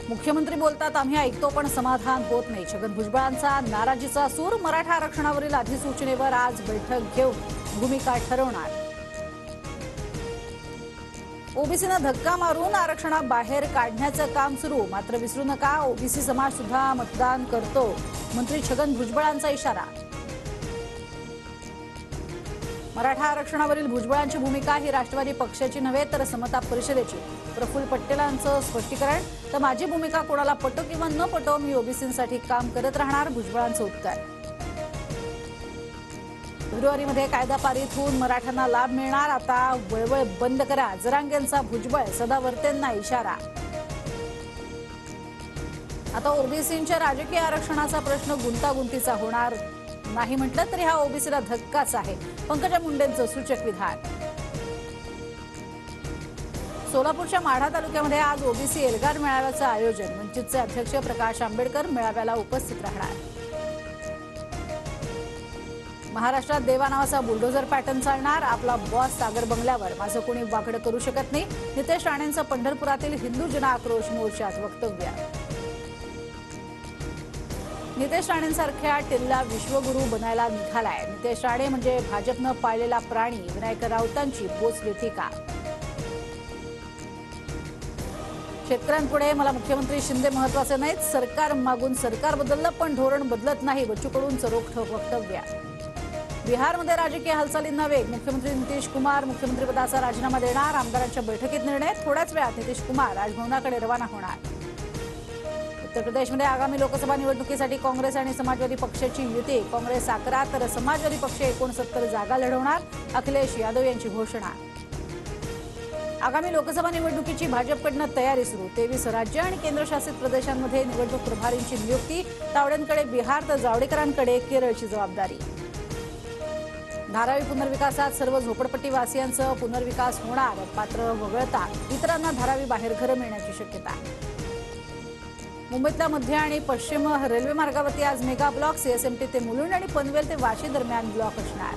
मुख्यमंत्री बोलतात आम्ही ऐकतो पण समाधान होत नाही। छगन भुजबळांचा नाराजीचा सूर। मराठा आरक्षणावरील अधिसूचनेवर आज बैठक घेऊन भूमिका ठरवणार। ओबीसीना धक्का मारून आरक्षणाबाहेर काढण्याचं काम सुरू। मात्र विसरू नका ओबीसी समाज सुद्धा मतदान करतो। मंत्री छगन भुजबळांचा इशारा। मराठा आरक्षणावरील भुजबळांची भूमिका ही राष्ट्रवादी पक्षाची नव्हे तर समता परिषदेची। प्रफुल्ल पटेलांचं स्पष्टीकरण। तर माझी भूमिका कोणाला पटो किंवा न पटो मी ओबीसींसाठी काम करत राहणार। भुजबळांचं उत्तर। फेब्रुवारीमध्ये कायदा पारित होऊन मराठ्यांना लाभ मिळणार। आता वळवळ बंद करा। जरांगेंचा भुजबळ सदावर्तेंना इशारा। आता ओबीसींच्या राजकीय आरक्षणाचा प्रश्न गुंतागुंतीचा होणार नाही म्हटलं तरी हा ओबीसीला धक्काच आहे। पंकजा मुंडेंचं सूचक विधान। सोलापूरच्या माढा तालुक्यामध्ये आज ओबीसी एल्गार मेळाव्याचं आयोजन। वंचितचे अध्यक्ष प्रकाश आंबेडकर मेळाव्याला उपस्थित राहणार। महाराष्ट्रात देवा नावाचा बुलडोझर पॅटर्न चालणार। आपला बॉस सागर बंगल्यावर माझं कोणी वाकडं करू शकत नाही। नितेश राणेंचं पंढरपुरातील हिंदू जन आक्रोश मोर्चात वक्तव्य। नितेश राणेंसारख्या टिल्ला विश्वगुरू बनायला निघालाय। नितेश राणे म्हणजे भाजपनं पाळलेला प्राणी। विनायक राऊतांची बोचरी टीका। शेतकऱ्यांपुढे मला मुख्यमंत्री शिंदे महत्वाचे नाहीत। सरकार मागून सरकार बदललं पण धोरण बदलत नाही। बच्चू कडूंचं रोखठोक वक्तव्य। बिहारमध्ये राजकीय हालचालींना वेग। मुख्यमंत्री नितीश कुमार मुख्यमंत्रीपदाचा राजीनामा देणार। आमदारांच्या बैठकीत निर्णय। थोड्याच वेळात नितीश कुमार राजभवनाकडे रवाना होणार। उत्तर प्रदेशमध्ये आगामी लोकसभा निवडणुकीसाठी काँग्रेस आणि समाजवादी पक्षाची युती। काँग्रेस 11 तर समाजवादी पक्ष 69 जागा लढवणार। अखिलेश यादव यांची घोषणा। आगामी लोकसभा निवडणुकीची भाजपकडनं तयारी सुरू। 23 राज्य आणि केंद्रशासित प्रदेशांमध्ये निवडणूक प्रभारींची नियुक्ती। तावडेंकडे बिहार तर जावडेकरांकडे केरळची जबाबदारी। धारावी पुनर्विकासात सर्व झोपडपट्टीवासियांचं पुनर्विकास होणार। पात्र वगळता इतरांना धारावी बाहेर घरं मिळण्याची शक्यता। मुंबईतल्या मध्य आणि पश्चिम रेल्वे मार्गावरती आज मेगा ब्लॉक। सीएसएमटी ते मुलुंड आणि पनवेल ते वाशी दरम्यान ब्लॉक असणार।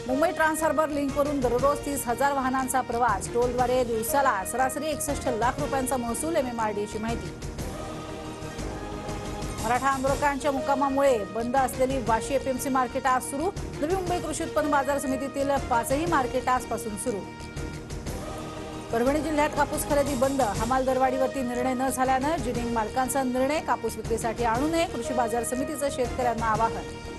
मुंबई ट्रान्स हार्बर लिंकवरून दररोज 30,000 वाहनांचा प्रवास। टोलद्वारे दिवसाला सरासरी 61 लाख रुपयांचा महसूल। एमएमआरडीची माहिती। मराठा आंदोलकांच्या मुक्कामामुळे बंद असलेली वाशी एपीएमसी मार्केट आज सुरू। नवी मुंबई कृषी उत्पन्न बाजार समितीतील 5ही मार्केट आजपासून सुरू। परभणी जिल्ह्यात कापूस खरेदी बंद। हमाल दरवाढीवरती निर्णय न झाल्यानं जिनिंग मालकांचा निर्णय। कापूस विक्रीसाठी आणू नये कृषी बाजार समितीचं शेतकऱ्यांना आवाहन।